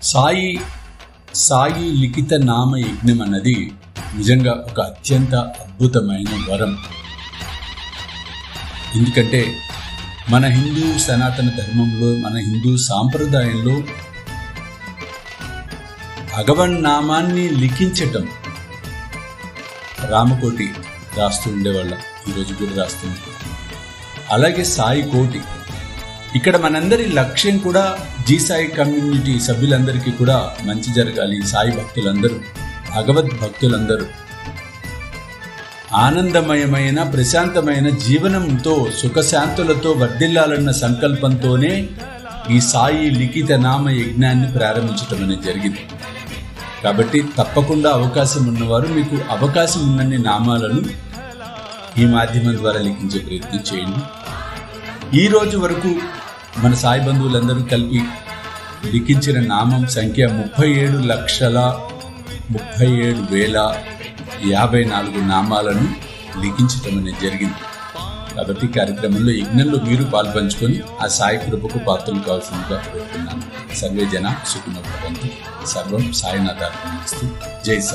సాయి సాయి లిఖిత నామ యజ్ఞం అన్నది నిజంగా ఒక అత్యంత అద్భుతమైన వరం. ఎందుకంటే మన హిందూ సనాతన ధర్మంలో, మన హిందూ సాంప్రదాయంలో భగవన్ నామాన్ని లిఖించటం రామకోటి రాస్తూ ఉండేవాళ్ళం, ఈరోజు కూడా రాస్తుంది. అలాగే సాయి కోటి. ఇక్కడ మనందరి లక్ష్యం కూడా జీ సాయి కమ్యూనిటీ సభ్యులందరికీ కూడా మంచి జరగాలి. సాయి భక్తులందరూ, భగవద్ భక్తులందరూ ఆనందమయమైన ప్రశాంతమైన జీవనంతో సుఖశాంతులతో వర్ధిల్లాలన్న సంకల్పంతోనే ఈ సాయి లిఖిత నామ యజ్ఞాన్ని ప్రారంభించడం అనేది జరిగింది. కాబట్టి తప్పకుండా అవకాశం ఉన్నవారు మీకు అవకాశం ఉన్నన్ని నామాలను ఈ మాధ్యమం ద్వారా లిఖించే ప్రయత్నం చేయండి. ఈ రోజు వరకు మన సాయి బంధువులందరూ కలిపి లిఖించిన నామం సంఖ్య 37,37,054 నామాలను లిఖించటం అనేది జరిగింది. కాబట్టి కార్యక్రమంలో యజ్ఞంలో మీరు పాల్పంచుకొని ఆ సాయి కృపకు పాత్రలు కావాల్సిందిగా కోరుతున్నాను. సర్వే జన సుఖినో భవంతు. సర్వం సాయినాథార్పణమస్తు. జై సాయి.